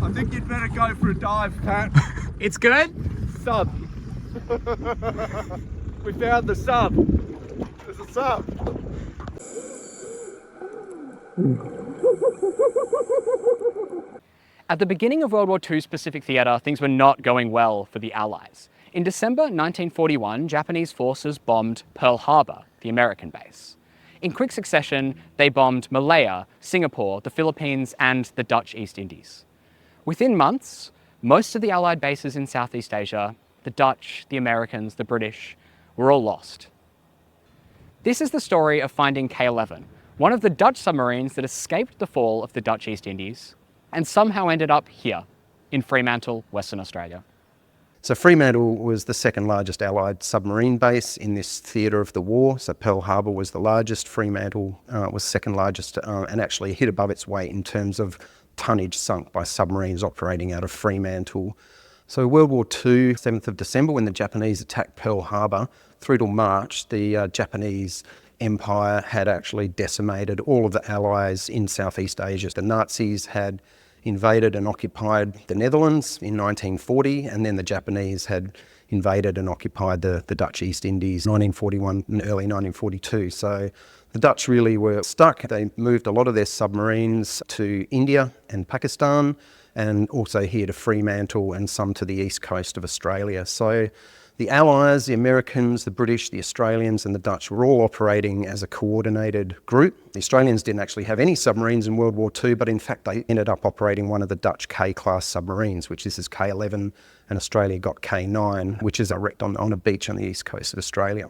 I think you'd better go for a dive, Pat. It's good? Sub. We found the sub. There's a sub. At the beginning of World War II's Pacific Theatre, things were not going well for the Allies. In December 1941, Japanese forces bombed Pearl Harbor, the American base. In quick succession, they bombed Malaya, Singapore, the Philippines, and the Dutch East Indies. Within months, most of the Allied bases in Southeast Asia, the Dutch, the Americans, the British, were all lost. This is the story of finding K11, one of the Dutch submarines that escaped the fall of the Dutch East Indies and somehow ended up here in Fremantle, Western Australia. So Fremantle was the second largest Allied submarine base in this theatre of the war. So Pearl Harbor was the largest, Fremantle was second largest, and actually hit above its weight in terms of tonnage sunk by submarines operating out of Fremantle. So World War II, 7th of December, when the Japanese attacked Pearl Harbor, through till March, the Japanese Empire had actually decimated all of the Allies in Southeast Asia. The Nazis had invaded and occupied the Netherlands in 1940, and then the Japanese had invaded and occupied the Dutch East Indies in 1941 and early 1942. So the Dutch really were stuck. They moved a lot of their submarines to India and Pakistan, and also here to Fremantle and some to the east coast of Australia. So the Allies, the Americans, the British, the Australians and the Dutch were all operating as a coordinated group. The Australians didn't actually have any submarines in World War II, but in fact they ended up operating one of the Dutch K-class submarines, which is K11, and Australia got K9, which is wrecked on a beach on the east coast of Australia.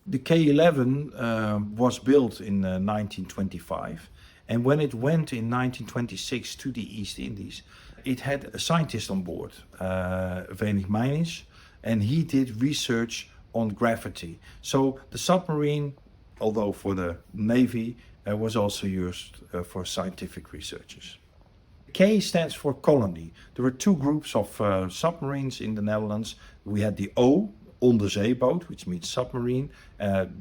The K11 was built in 1925, and when it went in 1926 to the East Indies, it had a scientist on board, Verenigd Meinings, and he did research on gravity. So the submarine, although for the Navy, was also used for scientific researches. K stands for colony. There were two groups of submarines in the Netherlands. We had the O, onderzeeboot, which means submarine.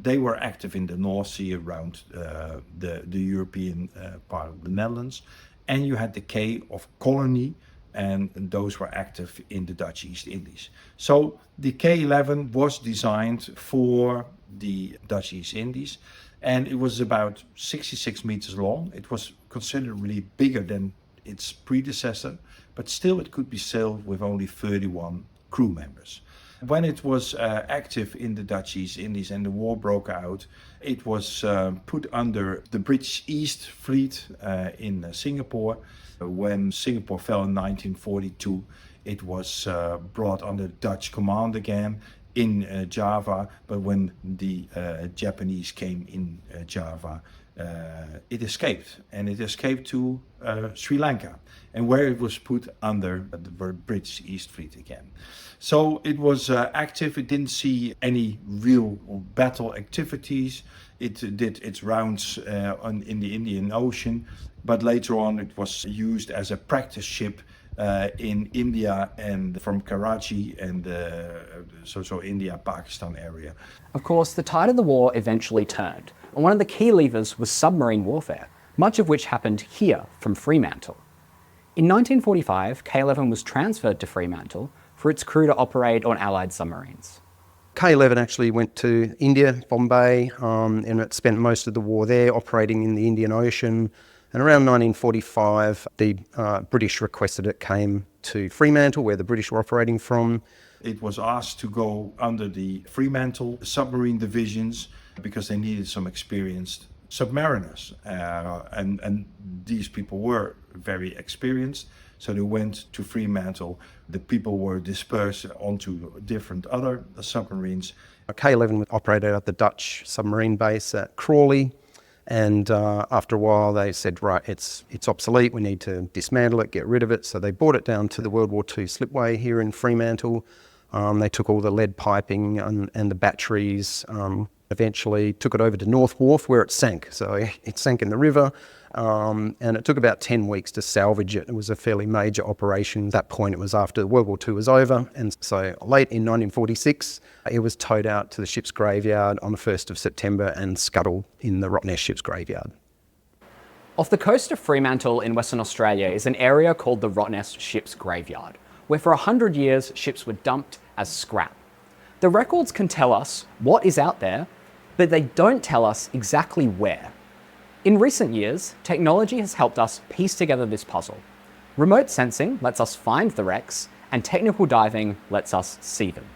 They were active in the North Sea around the European part of the Netherlands. And you had the K of colony, and those were active in the Dutch East Indies. So the K11 was designed for the Dutch East Indies, and it was about 66 meters long. It was considerably bigger than its predecessor, but still it could be sailed with only 31 crew members. When it was active in the Dutch East Indies and the war broke out, it was put under the British East Fleet in Singapore. When Singapore fell in 1942, it was brought under Dutch command again in Java, but when the Japanese came in Java, it escaped, and it escaped to Sri Lanka, and where it was put under the British East Fleet again. So it was active. It didn't see any real battle activities. It did its rounds in the Indian Ocean, but later on it was used as a practice ship in India and from Karachi and so India, Pakistan area. Of course, the tide of the war eventually turned, and one of the key levers was submarine warfare, much of which happened here from Fremantle. In 1945, K11 was transferred to Fremantle for its crew to operate on Allied submarines. K11 actually went to India, Bombay, and it spent most of the war there operating in the Indian Ocean. And around 1945, the British requested it came to Fremantle, where the British were operating from. It was asked to go under the Fremantle submarine divisions because they needed some experienced submariners. And these people were very experienced. So they went to Fremantle. The people were dispersed onto different other submarines. K11 operated at the Dutch submarine base at Crawley. And after a while they said, right, it's obsolete, we need to dismantle it, get rid of it. So they brought it down to the World War II slipway here in Fremantle. They took all the lead piping and the batteries, eventually took it over to North Wharf where it sank. So it sank in the river, and it took about 10 weeks to salvage it. It was a fairly major operation. At that point it was after World War II was over, and so late in 1946 it was towed out to the ship's graveyard on the 1st of September and scuttled in the Rottnest ship's graveyard. Off the coast of Fremantle in Western Australia is an area called the Rottnest ship's graveyard, where for 100 years ships were dumped as scrap. The records can tell us what is out there, but they don't tell us exactly where. In recent years, technology has helped us piece together this puzzle. Remote sensing lets us find the wrecks, and technical diving lets us see them.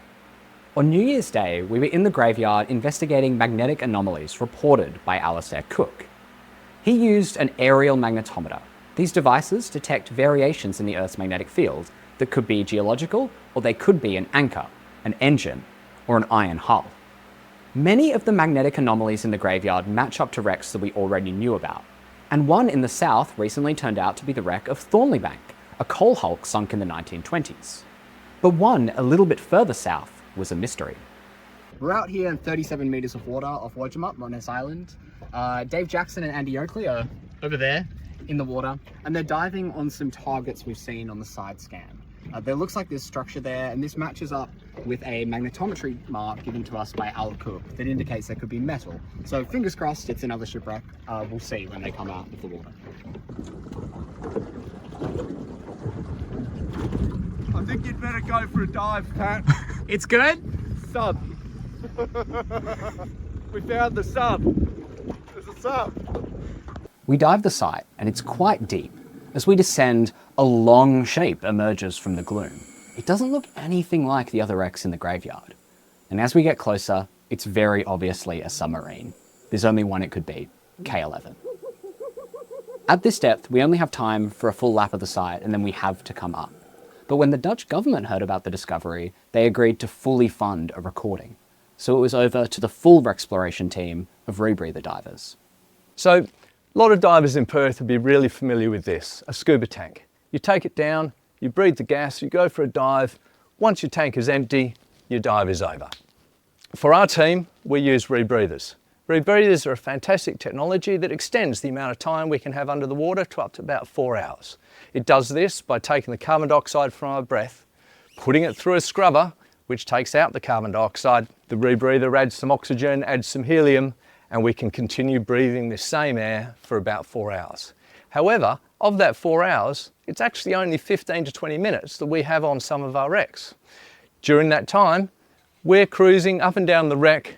On New Year's Day, we were in the graveyard investigating magnetic anomalies reported by Alistair Cook. He used an aerial magnetometer. These devices detect variations in the Earth's magnetic field that could be geological, or they could be an anchor, an engine, or an iron hull. Many of the magnetic anomalies in the graveyard match up to wrecks that we already knew about, and one in the south recently turned out to be the wreck of Thornleybank, a coal hulk sunk in the 1920s. But one a little bit further south was a mystery. We're out here in 37 metres of water off Wodgemup, Rottnest Island. Dave Jackson and Andy Oakley are over there in the water, and they're diving on some targets we've seen on the side scan. There looks like there's structure there, and this matches up with a magnetometry mark given to us by Al Cook that indicates there could be metal. So fingers crossed it's another shipwreck. We'll see when they come out of the water. I think you'd better go for a dive, Pat. It's good? Sub. We found the sub. There's a sub. We dive the site, and it's quite deep. As we descend, a long shape emerges from the gloom. It doesn't look anything like the other wrecks in the graveyard. And as we get closer, it's very obviously a submarine. There's only one it could be, K11. At this depth, we only have time for a full lap of the site, and then we have to come up. But when the Dutch government heard about the discovery, they agreed to fully fund a recording. So it was over to the full WreckSploration team of rebreather divers. So a lot of divers in Perth would be really familiar with this, a scuba tank. You take it down, you breathe the gas, you go for a dive. Once your tank is empty, your dive is over. For our team, we use rebreathers. Rebreathers are a fantastic technology that extends the amount of time we can have under the water to up to about 4 hours. It does this by taking the carbon dioxide from our breath, putting it through a scrubber, which takes out the carbon dioxide. The rebreather adds some oxygen, adds some helium, and we can continue breathing this same air for about 4 hours. However, of that 4 hours, it's actually only 15 to 20 minutes that we have on some of our wrecks. During that time, we're cruising up and down the wreck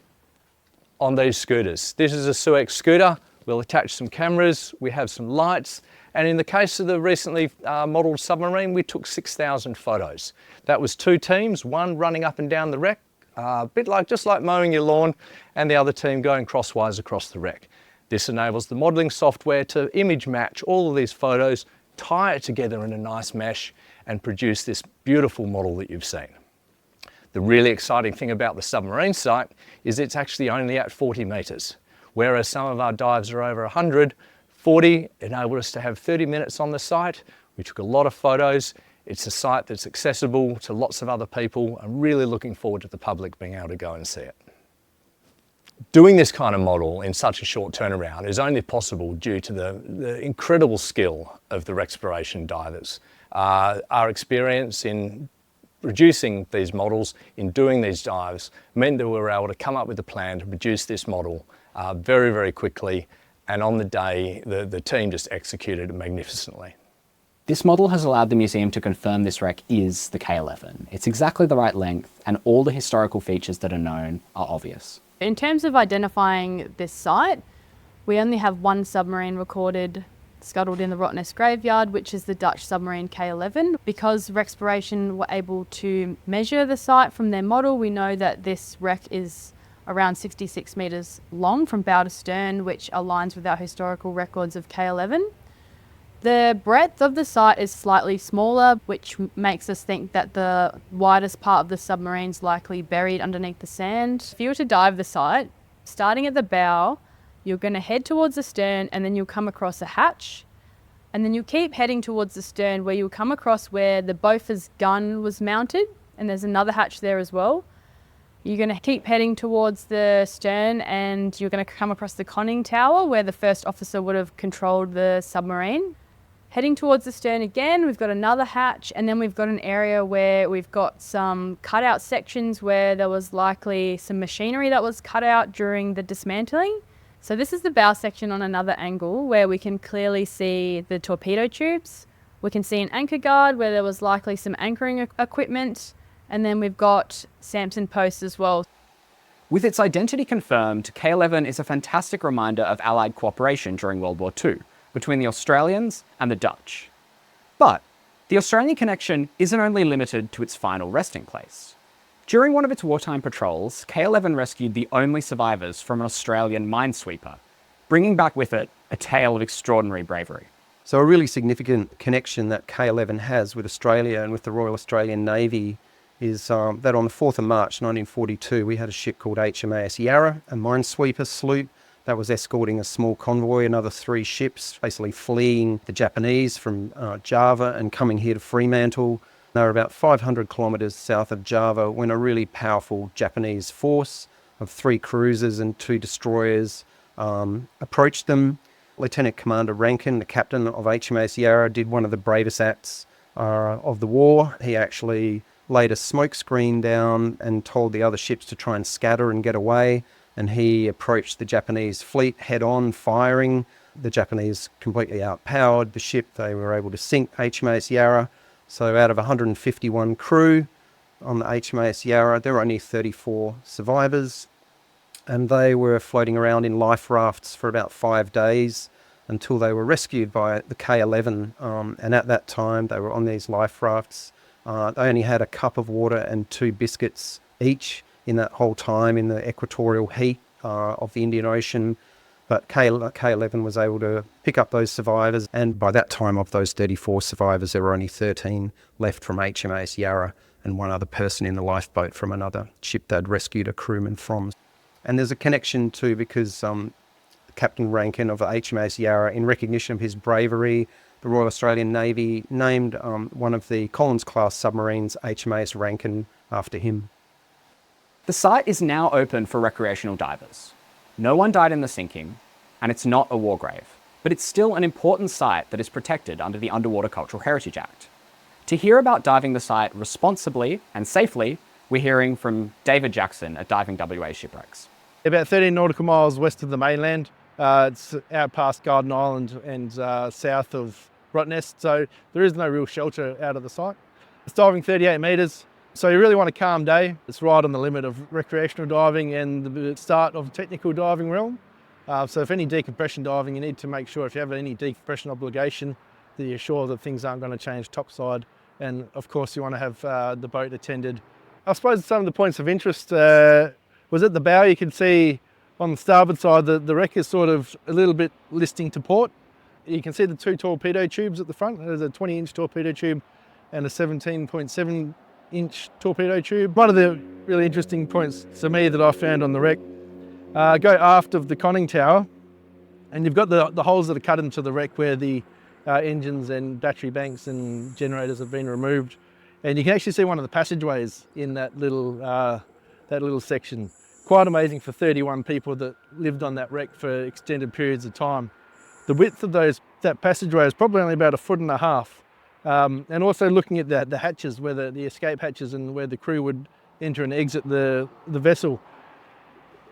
on these scooters. This is a Suex scooter. We'll attach some cameras, we have some lights, and in the case of the recently modelled submarine, we took 6,000 photos. That was 2 teams, one running up and down the wreck, just like mowing your lawn, and the other team going crosswise across the wreck. This enables the modelling software to image match all of these photos, tie it together in a nice mesh, and produce this beautiful model that you've seen. The really exciting thing about the submarine site is it's actually only at 40 metres, whereas some of our dives are over 100. 40 enabled us to have 30 minutes on the site. We took a lot of photos. It's a site that's accessible to lots of other people. I'm really looking forward to the public being able to go and see it. Doing this kind of model in such a short turnaround is only possible due to the incredible skill of the WreckSploration divers. Our experience in producing these models, in doing these dives, meant that we were able to come up with a plan to produce this model very, very quickly. And on the day, the team just executed it magnificently. This model has allowed the museum to confirm this wreck is the K11. It's exactly the right length, and all the historical features that are known are obvious. In terms of identifying this site, we only have one submarine recorded scuttled in the Rottnest graveyard, which is the Dutch submarine K11. Because WreckSploration were able to measure the site from their model, we know that this wreck is around 66 metres long from bow to stern, which aligns with our historical records of K11. The breadth of the site is slightly smaller, which makes us think that the widest part of the submarine's likely buried underneath the sand. If you were to dive the site, starting at the bow, you're going to head towards the stern, and then you'll come across a hatch, and then you'll keep heading towards the stern where you'll come across where the Bofors gun was mounted, and there's another hatch there as well. You're going to keep heading towards the stern, and you're going to come across the conning tower where the first officer would have controlled the submarine. Heading towards the stern again, we've got another hatch, and then we've got an area where we've got some cutout sections where there was likely some machinery that was cut out during the dismantling. So this is the bow section on another angle where we can clearly see the torpedo tubes. We can see an anchor guard where there was likely some anchoring equipment, and then we've got Samson posts as well. With its identity confirmed, K11 is a fantastic reminder of Allied cooperation during World War II between the Australians and the Dutch. But the Australian connection isn't only limited to its final resting place. During one of its wartime patrols, K11 rescued the only survivors from an Australian minesweeper, bringing back with it a tale of extraordinary bravery. So a really significant connection that K11 has with Australia and with the Royal Australian Navy is that on the 4th of March 1942 we had a ship called HMAS Yarra, a minesweeper sloop that was escorting a small convoy, another 3 ships, basically fleeing the Japanese from Java and coming here to Fremantle. They were about 500 kilometres south of Java when a really powerful Japanese force of 3 cruisers and 2 destroyers approached them. Lieutenant Commander Rankin, the captain of HMAS Yarra, did one of the bravest acts of the war. He actually laid a smoke screen down and told the other ships to try and scatter and get away. And he approached the Japanese fleet head-on, firing. The Japanese completely outpowered the ship. They were able to sink HMAS Yarra. So out of 151 crew on the HMAS Yarra, there were only 34 survivors. And they were floating around in life rafts for about 5 days until they were rescued by the K11. And at that time, they were on these life rafts. They only had a cup of water and 2 biscuits each in that whole time in the equatorial heat of the Indian Ocean. But K11 was able to pick up those survivors, and by that time of those 34 survivors, there were only 13 left from HMAS Yarra and 1 other person in the lifeboat from another ship they'd rescued a crewman from. And there's a connection too because Captain Rankin of HMAS Yarra, in recognition of his bravery, the Royal Australian Navy named one of the Collins-class submarines HMAS Rankin after him. The site is now open for recreational divers. No one died in the sinking, and it's not a war grave, but it's still an important site that is protected under the Underwater Cultural Heritage Act. To hear about diving the site responsibly and safely, we're hearing from David Jackson at Diving WA Shipwrecks. About 13 nautical miles west of the mainland. It's out past Garden Island and south of Rottnest, so there is no real shelter out of the site. It's diving 38 metres, so you really want a calm day. It's right on the limit of recreational diving and the start of technical diving realm. So if any decompression diving, you need to make sure if you have any decompression obligation that you're sure that things aren't going to change topside. And of course you want to have the boat attended. I suppose some of the points of interest was at the bow. You can see on the starboard side the wreck is sort of a little bit listing to port. You can see the 2 torpedo tubes at the front. There's a 20-inch torpedo tube and a 17.7-inch torpedo tube. One of the really interesting points to me that I found on the wreck, go aft of the conning tower and you've got the holes that are cut into the wreck where the engines and battery banks and generators have been removed. And you can actually see one of the passageways in that little section. Quite amazing for 31 people that lived on that wreck for extended periods of time. The width of that passageway is probably only about 1.5 feet. And also looking at the hatches, where the escape hatches and where the crew would enter and exit the vessel.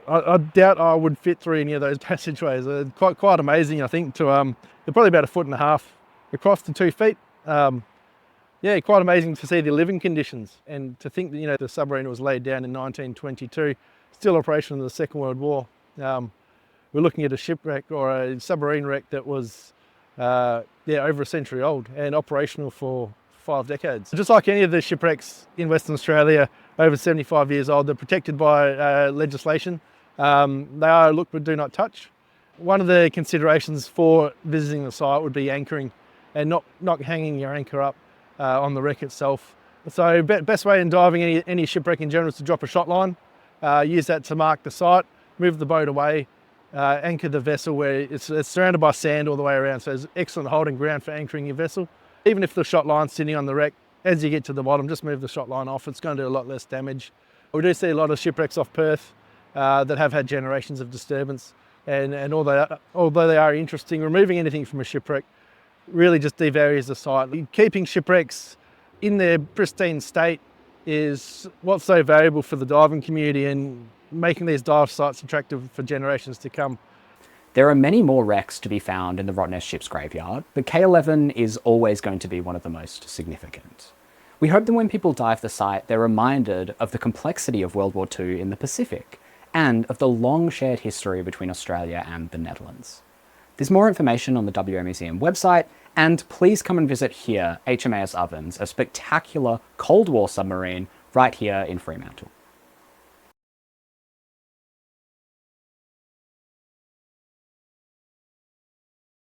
I doubt I would fit through any of those passageways. Quite amazing, I think. They're probably about 1.5 feet across to 2 feet. Yeah, quite amazing to see the living conditions and to think that the submarine was laid down in 1922, still operational in the Second World War. We're looking at a shipwreck or a submarine wreck that was over a century old and operational for 5 decades. Just like any of the shipwrecks in Western Australia, over 75 years old, they're protected by legislation. They are a look but do not touch. One of the considerations for visiting the site would be anchoring and not hanging your anchor up on the wreck itself. So best way in diving any shipwreck in general is to drop a shot line, use that to mark the site, move the boat away, anchor the vessel where it's surrounded by sand all the way around, so it's excellent holding ground for anchoring your vessel. Even if the shot line's sitting on the wreck, as you get to the bottom, just move the shot line off. It's going to do a lot less damage. We do see a lot of shipwrecks off Perth that have had generations of disturbance, and although they are interesting, removing anything from a shipwreck really just devalues the site. Keeping shipwrecks in their pristine state is what's so valuable for the diving community and making these dive sites attractive for generations to come. There are many more wrecks to be found in the Rottnest ship's graveyard, but K11 is always going to be one of the most significant. We hope that when people dive the site, they're reminded of the complexity of World War II in the Pacific, and of the long shared history between Australia and the Netherlands. There's more information on the WA Museum website, and please come and visit here, HMAS Ovens, a spectacular Cold War submarine right here in Fremantle.